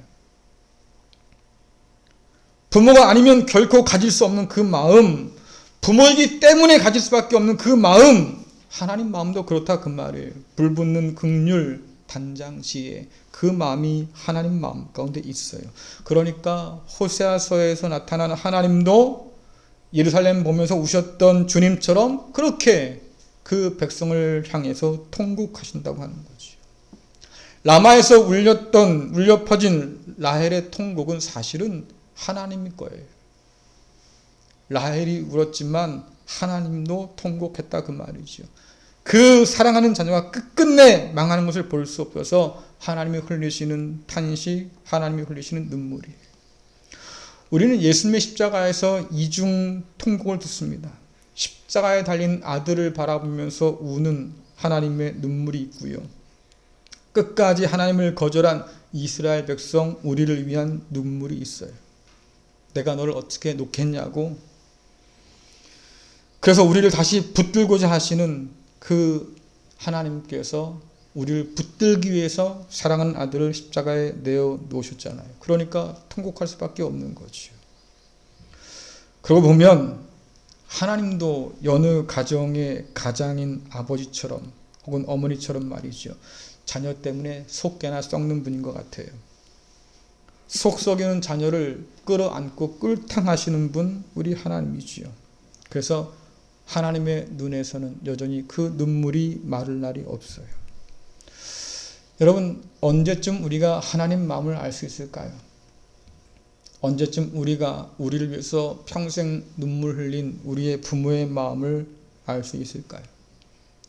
부모가 아니면 결코 가질 수 없는 그 마음, 부모이기 때문에 가질 수밖에 없는 그 마음, 하나님 마음도 그렇다 그 말이에요. 불붙는 긍휼 단장지에 그 마음이 하나님 마음 가운데 있어요. 그러니까 호세아서에서 나타나는 하나님도 예루살렘 보면서 우셨던 주님처럼 그렇게 그 백성을 향해서 통곡하신다고 하는 거죠. 라마에서 울려 퍼진 라헬의 통곡은 사실은 하나님일 거예요. 라헬이 울었지만 하나님도 통곡했다 그 말이죠. 그 사랑하는 자녀가 끝끝내 망하는 것을 볼 수 없어서 하나님이 흘리시는 탄식, 하나님이 흘리시는 눈물이에요. 우리는 예수님의 십자가에서 이중 통곡을 듣습니다. 십자가에 달린 아들을 바라보면서 우는 하나님의 눈물이 있고요. 끝까지 하나님을 거절한 이스라엘 백성 우리를 위한 눈물이 있어요. 내가 너를 어떻게 놓겠냐고. 그래서 우리를 다시 붙들고자 하시는 그 하나님께서 우리를 붙들기 위해서 사랑하는 아들을 십자가에 내어 놓으셨잖아요. 그러니까 통곡할 수밖에 없는 거죠. 그러고 보면 하나님도 여느 가정의 가장인 아버지처럼 혹은 어머니처럼 말이죠. 자녀 때문에 속개나 썩는 분인 것 같아요. 속 썩이는 자녀를 끌어안고 끌탕하시는 분 우리 하나님이지요. 그래서 하나님의 눈에서는 여전히 그 눈물이 마를 날이 없어요. 여러분, 언제쯤 우리가 하나님 마음을 알 수 있을까요? 언제쯤 우리가 우리를 위해서 평생 눈물 흘린 우리의 부모의 마음을 알 수 있을까요?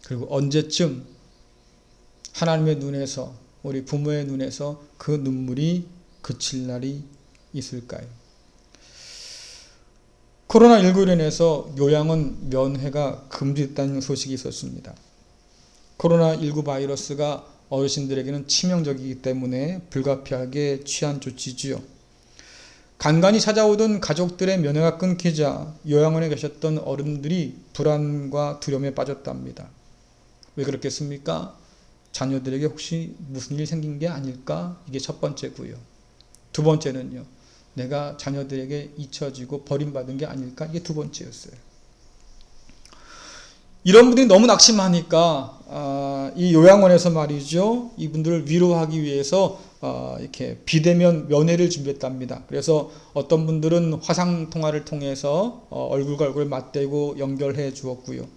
그리고 언제쯤 하나님의 눈에서, 우리 부모의 눈에서 그 눈물이 그칠 날이 있을까요? 코로나19로 인해서 요양원 면회가 금지됐다는 소식이 있었습니다. 코로나19 바이러스가 어르신들에게는 치명적이기 때문에 불가피하게 취한 조치지요. 간간히 찾아오던 가족들의 면회가 끊기자 요양원에 계셨던 어른들이 불안과 두려움에 빠졌답니다. 왜 그렇겠습니까? 자녀들에게 혹시 무슨 일이 생긴 게 아닐까? 이게 첫 번째고요. 두 번째는요. 내가 자녀들에게 잊혀지고 버림받은 게 아닐까? 이게 두 번째였어요. 이런 분들이 너무 낙심하니까 이 요양원에서 말이죠. 이분들을 위로하기 위해서 이렇게 비대면 면회를 준비했답니다. 그래서 어떤 분들은 화상통화를 통해서 얼굴과 얼굴 맞대고 연결해 주었고요.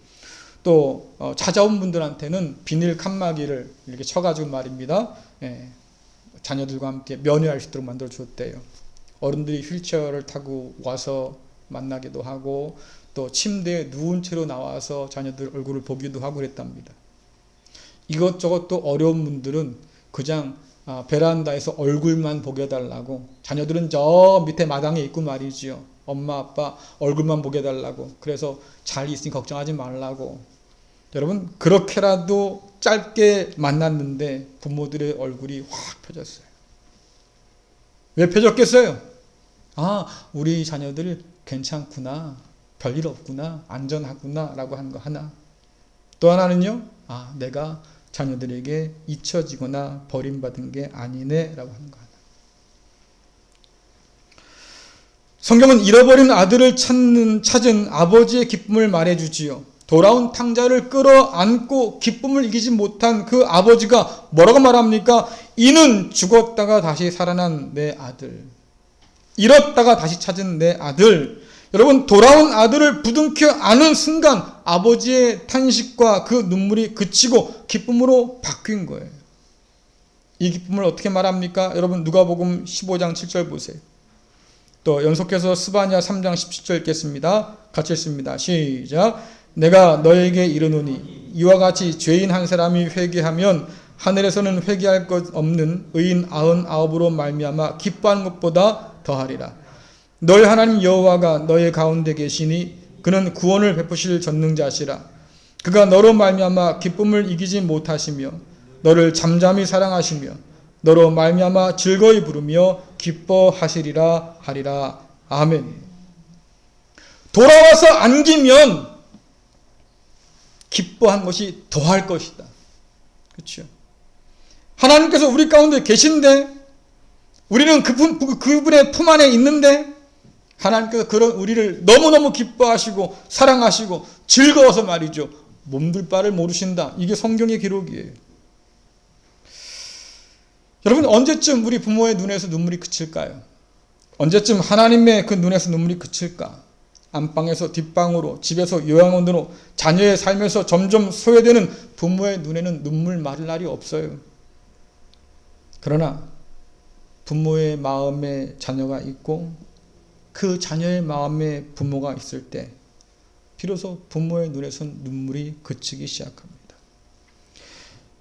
또 찾아온 분들한테는 비닐 칸막이를 이렇게 쳐가지고 말입니다. 자녀들과 함께 면회할 수 있도록 만들어 주었대요. 어른들이 휠체어를 타고 와서 만나기도 하고 또 침대에 누운 채로 나와서 자녀들 얼굴을 보기도 하고 그랬답니다. 이것저것 또 어려운 분들은 그냥 베란다에서 얼굴만 보게 해달라고, 자녀들은 저 밑에 마당에 있고 말이지요. 엄마 아빠 얼굴만 보게 해달라고. 그래서 잘 있으니 걱정하지 말라고. 여러분, 그렇게라도 짧게 만났는데 부모들의 얼굴이 확 펴졌어요. 왜 펴졌겠어요? 우리 자녀들 괜찮구나, 별일 없구나, 안전하구나 라고 하는 거 하나. 또 하나는요, 내가 자녀들에게 잊혀지거나 버림받은 게 아니네 라고 하는 거 하나. 성경은 잃어버린 아들을 찾은 아버지의 기쁨을 말해주지요. 돌아온 탕자를 끌어안고 기쁨을 이기지 못한 그 아버지가 뭐라고 말합니까? 이는 죽었다가 다시 살아난 내 아들, 잃었다가 다시 찾은 내 아들. 여러분, 돌아온 아들을 부둥켜 안은 순간 아버지의 탄식과 그 눈물이 그치고 기쁨으로 바뀐 거예요. 이 기쁨을 어떻게 말합니까? 여러분, 누가복음 15장 7절 보세요. 또 연속해서 스바냐 3장 17절 읽겠습니다. 같이 읽습니다. 시작. 내가 너에게 이르노니 이와 같이 죄인 한 사람이 회개하면 하늘에서는 회개할 것 없는 의인 99으로 말미암아 기뻐하는 것보다 더하리라. 너희 하나님 여호와가 너의 가운데 계시니 그는 구원을 베푸실 전능자시라. 그가 너로 말미암아 기쁨을 이기지 못하시며 너를 잠잠히 사랑하시며 너로 말미암아 즐거이 부르며 기뻐하시리라 하리라. 아멘. 돌아와서 안기면 기뻐한 것이 더할 것이다. 그렇죠? 하나님께서 우리 가운데 계신데, 우리는 그분의 품 안에 있는데, 하나님께서 그런 우리를 너무너무 기뻐하시고 사랑하시고 즐거워서 말이죠. 몸둘 바를 모르신다. 이게 성경의 기록이에요. 여러분, 언제쯤 우리 부모의 눈에서 눈물이 그칠까요? 언제쯤 하나님의 그 눈에서 눈물이 그칠까? 안방에서 뒷방으로, 집에서 요양원으로, 자녀의 삶에서 점점 소외되는 부모의 눈에는 눈물 마를 날이 없어요. 그러나 부모의 마음에 자녀가 있고 그 자녀의 마음에 부모가 있을 때 비로소 부모의 눈에선 눈물이 그치기 시작합니다.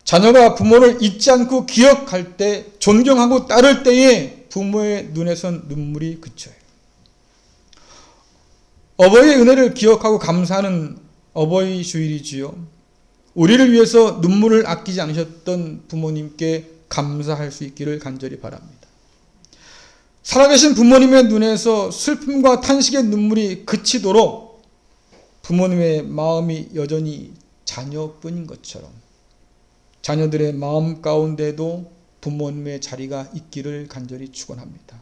자녀가 부모를 잊지 않고 기억할 때, 존경하고 따를 때에 부모의 눈에선 눈물이 그쳐요. 어버이의 은혜를 기억하고 감사하는 어버이 주일이지요. 우리를 위해서 눈물을 아끼지 않으셨던 부모님께 감사할 수 있기를 간절히 바랍니다. 살아계신 부모님의 눈에서 슬픔과 탄식의 눈물이 그치도록 부모님의 마음이 여전히 자녀뿐인 것처럼 자녀들의 마음 가운데도 부모님의 자리가 있기를 간절히 축원합니다.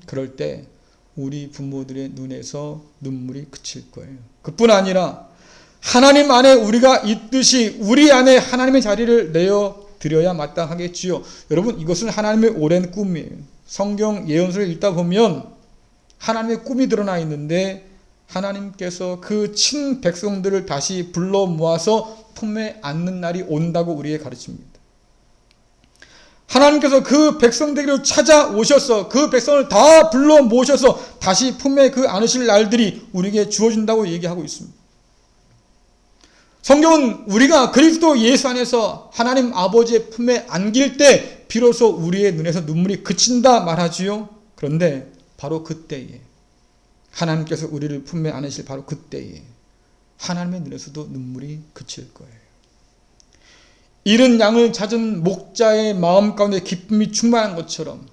그럴 때 우리 부모들의 눈에서 눈물이 그칠 거예요. 그뿐 아니라 하나님 안에 우리가 있듯이 우리 안에 하나님의 자리를 내어 드려야 마땅하겠지요. 여러분, 이것은 하나님의 오랜 꿈이에요. 성경 예언서를 읽다 보면 하나님의 꿈이 드러나 있는데 하나님께서 그 친 백성들을 다시 불러 모아서 품에 안는 날이 온다고 우리에게 가르칩니다. 하나님께서 그 백성들을 찾아오셔서 그 백성을 다 불러 모셔서 다시 품에 그 안으실 날들이 우리에게 주어진다고 얘기하고 있습니다. 성경은 우리가 그리스도 예수 안에서 하나님 아버지의 품에 안길 때 비로소 우리의 눈에서 눈물이 그친다 말하지요. 그런데 바로 그때에 하나님께서 우리를 품에 안으실 바로 그때에 하나님의 눈에서도 눈물이 그칠 거예요. 잃은 양을 찾은 목자의 마음 가운데 기쁨이 충만한 것처럼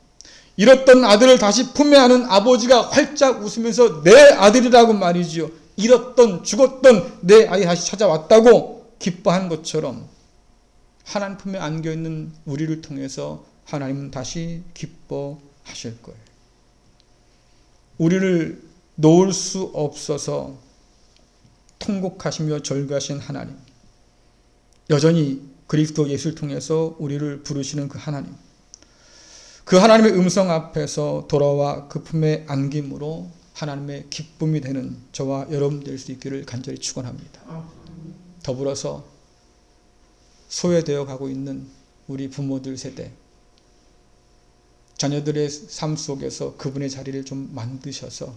잃었던 아들을 다시 품에 안은 아버지가 활짝 웃으면서 내 아들이라고 말이지요. 잃었던 죽었던 내 아이 다시 찾아왔다고 기뻐한 것처럼 하나님 품에 안겨있는 우리를 통해서 하나님은 다시 기뻐하실 거예요. 우리를 놓을 수 없어서 통곡하시며 절규하신 하나님, 여전히 그리스도 예수를 통해서 우리를 부르시는 그 하나님, 그 하나님의 음성 앞에서 돌아와 그 품에 안김으로 하나님의 기쁨이 되는 저와 여러분 될 수 있기를 간절히 축원합니다. 더불어서 소외되어 가고 있는 우리 부모들 세대, 자녀들의 삶 속에서 그분의 자리를 좀 만드셔서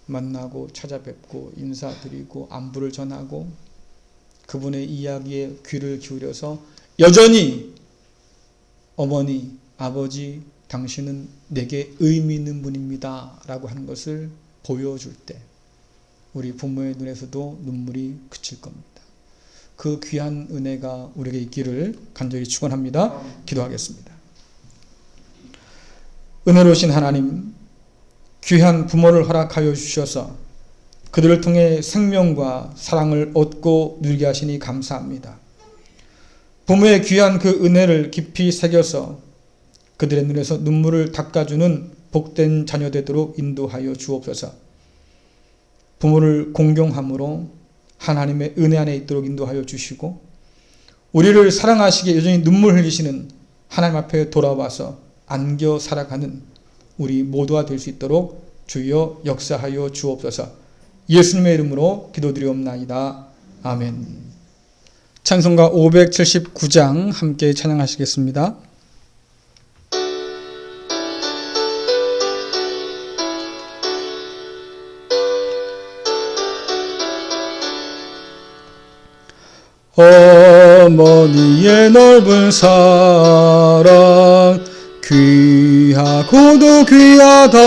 만나고 찾아뵙고 인사드리고 안부를 전하고 그분의 이야기에 귀를 기울여서 여전히 어머니, 아버지, 당신은 내게 의미 있는 분입니다 라고 하는 것을 보여줄 때 우리 부모의 눈에서도 눈물이 그칠 겁니다. 그 귀한 은혜가 우리에게 있기를 간절히 축원합니다. 기도하겠습니다. 은혜로우신 하나님, 귀한 부모를 허락하여 주셔서 그들을 통해 생명과 사랑을 얻고 누리게 하시니 감사합니다. 부모의 귀한 그 은혜를 깊이 새겨서 그들의 눈에서 눈물을 닦아주는 복된 자녀 되도록 인도하여 주옵소서. 부모를 공경함으로 하나님의 은혜 안에 있도록 인도하여 주시고 우리를 사랑하시기에 여전히 눈물 흘리시는 하나님 앞에 돌아와서 안겨 살아가는 우리 모두가 될 수 있도록 주여 역사하여 주옵소서. 예수님의 이름으로 기도드리옵나이다. 아멘. 찬송가 579장 함께 찬양하시겠습니다. 어머니의 넓은 사랑 귀하고도 귀하다.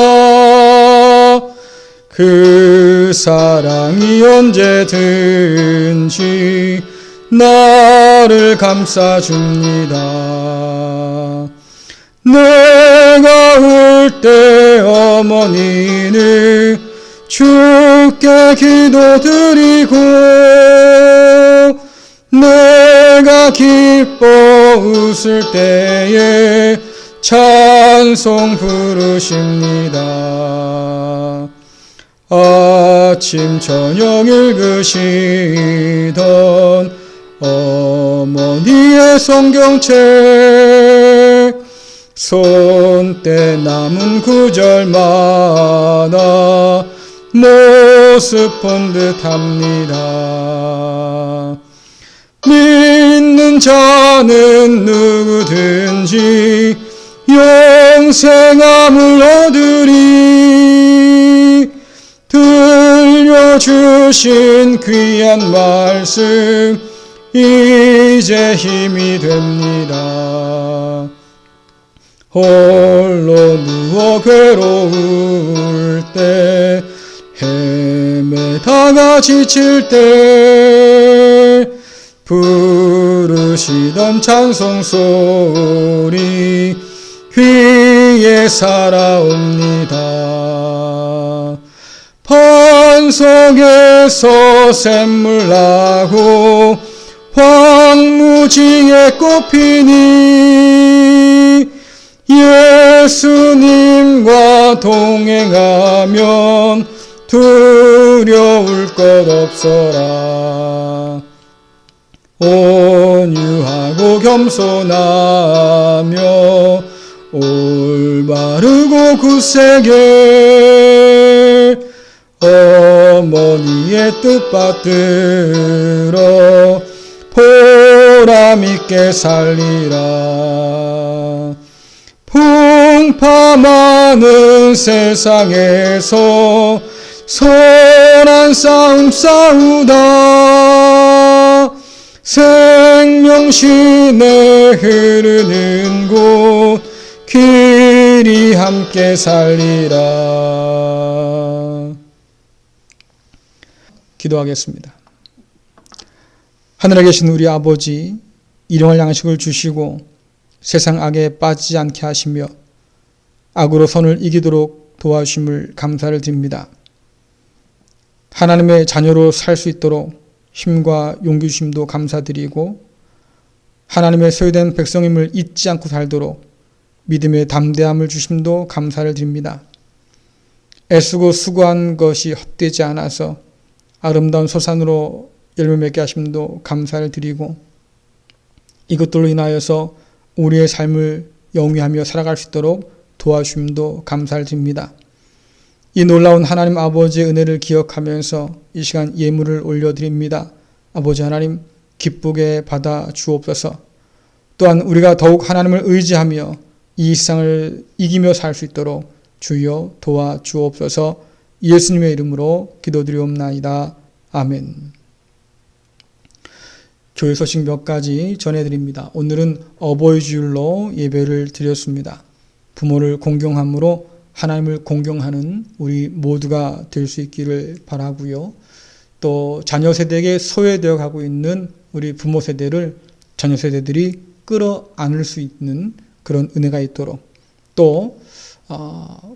그 사랑이 언제든지 나를 감싸줍니다. 내가 울 때 어머니는 주께 기도드리고 내가 기뻐 웃을 때에 찬송 부르십니다. 아침 저녁 읽으시던 어머니의 성경책 손때 남은 구절마다 모습 본 듯합니다. 믿는 자는 누구든지 영생함을 얻으리. 들려주신 귀한 말씀 이제 힘이 됩니다. 홀로 누워 괴로울 때, 헤매다가 지칠 때 부르시던 찬송 소리 귀에 살아옵니다. 반석에서 샘물 나고 황무지에 꽃피니 예수님과 동행하면 두려울 것 없어라. 온유하고 겸손하며 올바르고 굳세게 어머니의 뜻 받들어 보람있게 살리라. 풍파많은 세상에서 선한 싸움 싸우다 생명신에 흐르는 곳 길이 함께 살리라. 기도하겠습니다. 하늘에 계신 우리 아버지, 일용할 양식을 주시고 세상 악에 빠지지 않게 하시며 악으로 선을 이기도록 도와주심을 감사를 드립니다. 하나님의 자녀로 살 수 있도록 힘과 용기 주심도 감사드리고 하나님의 소유된 백성임을 잊지 않고 살도록 믿음의 담대함을 주심도 감사를 드립니다. 애쓰고 수고한 것이 헛되지 않아서 아름다운 소산으로 열매 맺게 하심도 감사를 드리고 이것들로 인하여서 우리의 삶을 영위하며 살아갈 수 있도록 도와주심도 감사를 드립니다. 이 놀라운 하나님 아버지의 은혜를 기억하면서 이 시간 예물을 올려드립니다. 아버지 하나님 기쁘게 받아 주옵소서. 또한 우리가 더욱 하나님을 의지하며 이 세상을 이기며 살 수 있도록 주여 도와주옵소서. 예수님의 이름으로 기도드리옵나이다. 아멘. 교회 소식 몇 가지 전해드립니다. 오늘은 어버이 주일로 예배를 드렸습니다. 부모를 공경함으로 하나님을 공경하는 우리 모두가 될 수 있기를 바라고요. 또 자녀 세대에게 소외되어 가고 있는 우리 부모 세대를 자녀 세대들이 끌어안을 수 있는 그런 은혜가 있도록 또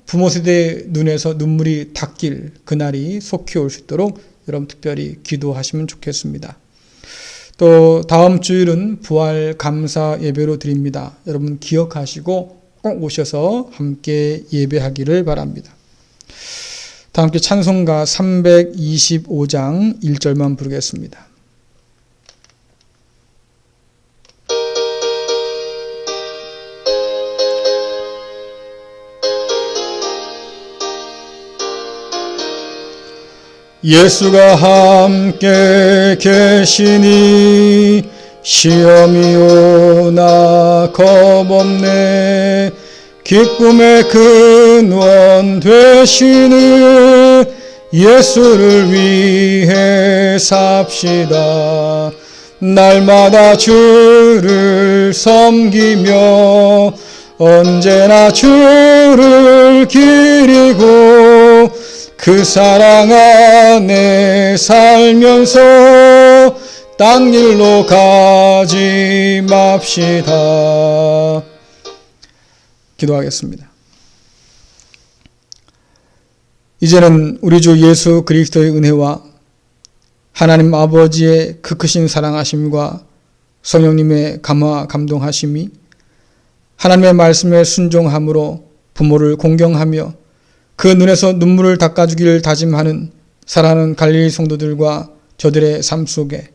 부모 세대의 눈에서 눈물이 닦일 그날이 속히 올 수 있도록 여러분 특별히 기도하시면 좋겠습니다. 또 다음 주일은 부활 감사 예배로 드립니다. 여러분 기억하시고 꼭 오셔서 함께 예배하기를 바랍니다. 다 함께 찬송가 325장 1절만 부르겠습니다. 예수가 함께 계시니 시험이 오나 겁없네. 기쁨의 근원 되시는 예수를 위해 삽시다. 날마다 주를 섬기며 언제나 주를 기리고 그 사랑 안에 살면서 딴 길로 가지 맙시다. 기도하겠습니다. 이제는 우리 주 예수 그리스도의 은혜와 하나님 아버지의 그 크신 사랑하심과 성령님의 감화 감동하심이 하나님의 말씀에 순종함으로 부모를 공경하며 그 눈에서 눈물을 닦아주기를 다짐하는 사랑하는 갈릴리 성도들과 저들의 삶 속에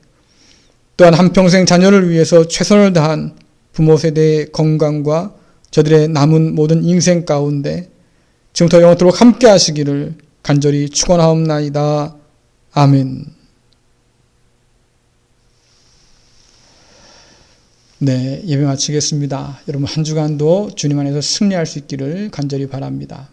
또한 한평생 자녀를 위해서 최선을 다한 부모 세대의 건강과 저들의 남은 모든 인생 가운데 지금부터 영원토록 함께 하시기를 간절히 축원하옵나이다. 아멘. 네, 예배 마치겠습니다. 여러분 한 주간도 주님 안에서 승리할 수 있기를 간절히 바랍니다.